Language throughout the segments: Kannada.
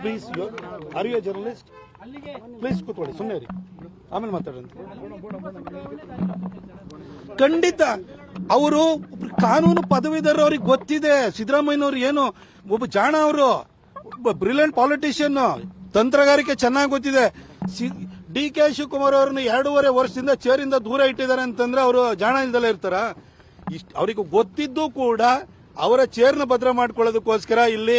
Please, are you a journalist? Please ಕೂತ್ಕೊಳ್ಳಿ, ಸುಮ್ಮನೆ ರೀ, ಆಮೇಲೆ ಮಾತಾಡೋಣ. ಖಂಡಿತ ಅವರು ಕಾನೂನು ಪದವೀಧರ, ಅವ್ರಿಗೆ ಗೊತ್ತಿದೆ. ಸಿದ್ದರಾಮಯ್ಯನವ್ರು ಏನು ಒಬ್ಬ ಜಾಣ, ಅವರು ಒಬ್ಬ ಬ್ರಿಲಿಯಂಟ್ ಪಾಲಿಟಿಷಿಯನ್, ತಂತ್ರಗಾರಿಕೆ ಚೆನ್ನಾಗಿ ಗೊತ್ತಿದೆ. ಡಿ ಕೆ ಶಿವಕುಮಾರ್ ಅವ್ರನ್ನ 2.5 ವರ್ಷದಿಂದ ಚೇರಿಂದ ದೂರ ಇಟ್ಟಿದ್ದಾರೆ ಅಂತಂದ್ರೆ ಅವರು ಜಾಣ ಇಲ್ದಲೇ ಇರ್ತಾರ? ಅವರಿಗೆ ಗೊತ್ತಿದ್ದು ಕೂಡ ಅವರ ಚೇರ್ನ ಭದ್ರ ಮಾಡ್ಕೊಳ್ಳೋದಕ್ಕೋಸ್ಕರ ಇಲ್ಲಿ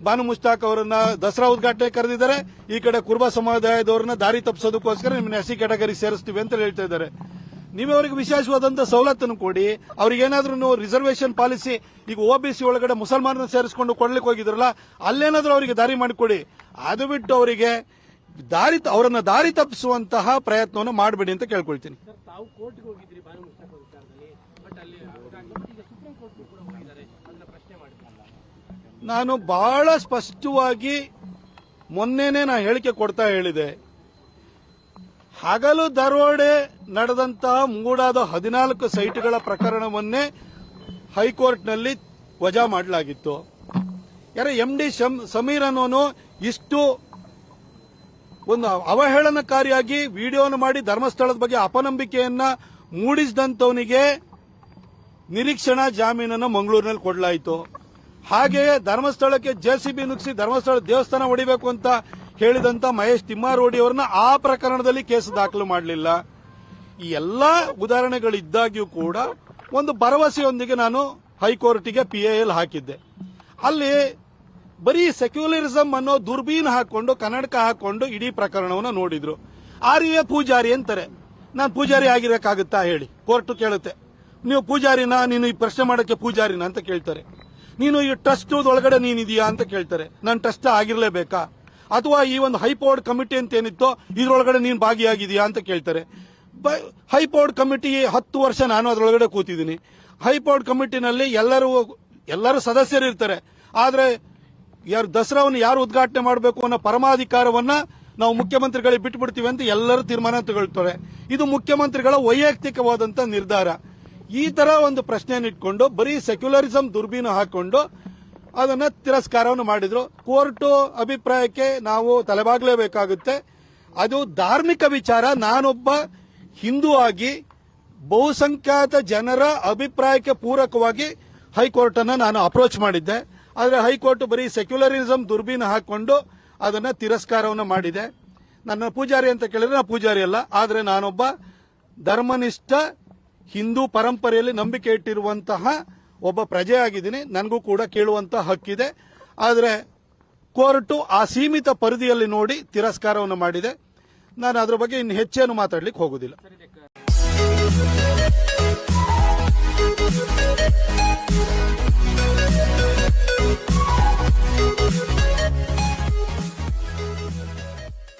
ಬಾನು ಮುಷ್ತಾಕ್ ಅವರನ್ನ ದಸರಾ ಉದ್ಘಾಟನೆ ಕರೆದಿದ್ದಾರೆ. ಈ ಕಡೆ ಕುರುಬ ಸಮುದಾಯದವರನ್ನ ದಾರಿ ತಪ್ಪಿಸೋದಕ್ಕೋಸ್ಕರ ನಿಮ್ಮನ್ನ ಎಸ್ಸಿ ಕ್ಯಾಟಗರಿ ಸೇರಿಸ್ತೀವಿ ಅಂತ ಹೇಳ್ತಾ ಇದ್ದಾರೆ. ನೀವೇ ಅವರಿಗೆ ವಿಶೇಷವಾದಂತಹ ಸವಲತ್ತನ್ನು ಕೊಡಿ. ಅವ್ರಿಗೇನಾದ್ರೂ ರಿಸರ್ವೇಷನ್ ಪಾಲಿಸಿ, ಈಗ ಒಬಿಸಿ ಒಳಗಡೆ ಮುಸಲ್ಮಾನರನ್ನ ಸೇರಿಸಿಕೊಂಡು ಕೊಡ್ಲಿಕ್ಕೆ ಹೋಗಿದ್ರಲ್ಲ, ಅಲ್ಲೇನಾದ್ರೂ ಅವರಿಗೆ ದಾರಿ ಮಾಡಿಕೊಡಿ. ಅದು ಬಿಟ್ಟು ಅವರಿಗೆ ಅವರನ್ನ ದಾರಿ ತಪ್ಪಿಸುವಂತಹ ಪ್ರಯತ್ನವನ್ನು ಮಾಡಬೇಡಿ ಅಂತ ಕೇಳ್ಕೊಳ್ತೀನಿ. ನಾನು ಬಹಳ ಸ್ಪಷ್ಟವಾಗಿ ಮೊನ್ನೆನೆ ನಾ ಹೇಳಿಕೆ ಕೊಡ್ತಾ ಹೇಳಿದೆ. ಹಗಲು ದರೋಡೆ ನಡೆದಂತಹ ಮೂಡಾದ 14 ಸೈಟ್ಗಳ ಪ್ರಕರಣವನ್ನೇ ಹೈಕೋರ್ಟ್ನಲ್ಲಿ ವಜಾ ಮಾಡಲಾಗಿತ್ತು. MD ಸಮೀರ್ ಅನ್ನೋನು ಇಷ್ಟು ಒಂದು ಅವಹೇಳನಕಾರಿಯಾಗಿ ವಿಡಿಯೋವನ್ನು ಮಾಡಿ ಧರ್ಮಸ್ಥಳದ ಬಗ್ಗೆ ಅಪನಂಬಿಕೆಯನ್ನ ಮೂಡಿಸಿದಂತವನಿಗೆ ನಿರೀಕ್ಷಣಾ ಜಾಮೀನನ್ನು ಮಂಗಳೂರಿನಲ್ಲಿ ಕೊಡಲಾಯಿತು. ಹಾಗೆಯೇ ಧರ್ಮಸ್ಥಳಕ್ಕೆ JCB ನುಗ್ಗಿಸಿ ಧರ್ಮಸ್ಥಳ ದೇವಸ್ಥಾನ ಹೊಡಿಬೇಕು ಅಂತ ಹೇಳಿದಂತ ಮಹೇಶ್ ತಿಮ್ಮಾರೋಡಿ ಅವರನ್ನ ಆ ಪ್ರಕರಣದಲ್ಲಿ ಕೇಸು ದಾಖಲು ಮಾಡಲಿಲ್ಲ. ಈ ಎಲ್ಲಾ ಉದಾಹರಣೆಗಳಿದ್ದಾಗ್ಯೂ ಕೂಡ ಒಂದು ಭರವಸೆಯೊಂದಿಗೆ ನಾನು ಹೈಕೋರ್ಟಿಗೆ PIL ಹಾಕಿದ್ದೆ. ಅಲ್ಲಿ ಬರೀ ಸೆಕ್ಯುಲರಿಸಂ ಅನ್ನೋ ದುರ್ಬೀನ್ ಹಾಕೊಂಡು ಕನ್ನಡಕ ಹಾಕೊಂಡು ಇಡೀ ಪ್ರಕರಣವನ್ನು ನೋಡಿದ್ರು. RUA ಪೂಜಾರಿ ಅಂತಾರೆ. ನಾನು ಪೂಜಾರಿ ಆಗಿರಕ್ಕಾಗುತ್ತಾ ಹೇಳಿ? ಕೋರ್ಟ್ ಕೇಳುತ್ತೆ, ನೀವು ಪೂಜಾರಿನ, ನೀನು ಈ ಪ್ರಶ್ನೆ ಮಾಡಕ್ಕೆ ಪೂಜಾರಿನ ಅಂತ ಕೇಳ್ತಾರೆ. ನೀನು ಈ ಟ್ರಸ್ಟ್ ಒಳಗಡೆ ನೀನಿದೆಯಾ ಅಂತ ಕೇಳ್ತಾರೆ. ನಾನು ಟ್ರಸ್ಟ್ ಆಗಿರ್ಲೇಬೇಕಾ? ಅಥವಾ ಈ ಒಂದು ಹೈಪವರ್ಡ್ ಕಮಿಟಿ ಅಂತ ಏನಿತ್ತೋ ಇದ್ರೊಳಗಡೆ ನೀನು ಭಾಗಿಯಾಗಿದೆಯಾ ಅಂತ ಕೇಳ್ತಾರೆ. ಹೈಪವರ್ಡ್ ಕಮಿಟಿ 10 ವರ್ಷ ನಾನು ಅದರೊಳಗಡೆ ಕೂತಿದ್ದೀನಿ. ಹೈಪವರ್ಡ್ ಕಮಿಟಿನಲ್ಲಿ ಎಲ್ಲರೂ ಸದಸ್ಯರು ಇರ್ತಾರೆ. ಆದ್ರೆ ದಸರಾವನ್ನು ಯಾರು ಉದ್ಘಾಟನೆ ಮಾಡಬೇಕು ಅನ್ನೋ ಪರಮಾಧಿಕಾರವನ್ನ ನಾವು ಮುಖ್ಯಮಂತ್ರಿಗಳಿಗೆ ಬಿಟ್ಬಿಡ್ತೀವಿ ಅಂತ ಎಲ್ಲರೂ ತೀರ್ಮಾನ ತಗೊಳ್ತಾರೆ. ಇದು ಮುಖ್ಯಮಂತ್ರಿಗಳ ವೈಯಕ್ತಿಕವಾದಂತ ನಿರ್ಧಾರ. ಈ ತರ ಒಂದು ಪ್ರಶ್ನೆಯನ್ನು ಇಟ್ಕೊಂಡು ಬರೀ ಸೆಕ್ಯುಲರಿಸಂ ದುರ್ಬೀನು ಹಾಕೊಂಡು ಅದನ್ನ ತಿರಸ್ಕಾರವನ್ನು ಮಾಡಿದ್ರು. ಕೋರ್ಟ್ ಅಭಿಪ್ರಾಯಕ್ಕೆ ನಾವು ತಲೆಬಾಗಲೇಬೇಕಾಗುತ್ತೆ. ಅದು ಧಾರ್ಮಿಕ ವಿಚಾರ. ನಾನೊಬ್ಬ ಹಿಂದೂ ಆಗಿ ಬಹುಸಂಖ್ಯಾತ ಜನರ ಅಭಿಪ್ರಾಯಕ್ಕೆ ಪೂರಕವಾಗಿ ಹೈಕೋರ್ಟ್ ಅನ್ನ ನಾನು ಅಪ್ರೋಚ್ ಮಾಡಿದ್ದೆ. ಆದರೆ ಹೈಕೋರ್ಟ್ ಬರೀ ಸೆಕ್ಯುಲರಿಸಂ ದುರ್ಬೀನು ಹಾಕೊಂಡು ಅದನ್ನ ತಿರಸ್ಕಾರವನ್ನು ಮಾಡಿದೆ. ನನ್ನ ಪೂಜಾರಿ ಅಂತ ಕೇಳಿದ್ರೆ ನಾನು ಪೂಜಾರಿ ಅಲ್ಲ, ಆದರೆ ನಾನೊಬ್ಬ ಧರ್ಮನಿಷ್ಠ ಹಿಂದೂ ಪರಂಪರೆಯಲ್ಲಿ ನಂಬಿಕೆ ಇಟ್ಟಿರುವಂತಹ ಒಬ್ಬ ಪ್ರಜೆ ಆಗಿದ್ದೀನಿ. ನನಗೂ ಕೂಡ ಕೇಳುವಂತಹ ಹಕ್ಕಿದೆ. ಆದರೆ ಕೋರ್ಟು ಆ ಸೀಮಿತ ಪರಿಧಿಯಲ್ಲಿ ನೋಡಿ ತಿರಸ್ಕಾರವನ್ನು ಮಾಡಿದೆ. ನಾನು ಅದರ ಬಗ್ಗೆ ಇನ್ನು ಹೆಚ್ಚೇನು ಮಾತಾಡ್ಲಿಕ್ಕೆ ಹೋಗುದಿಲ್ಲ.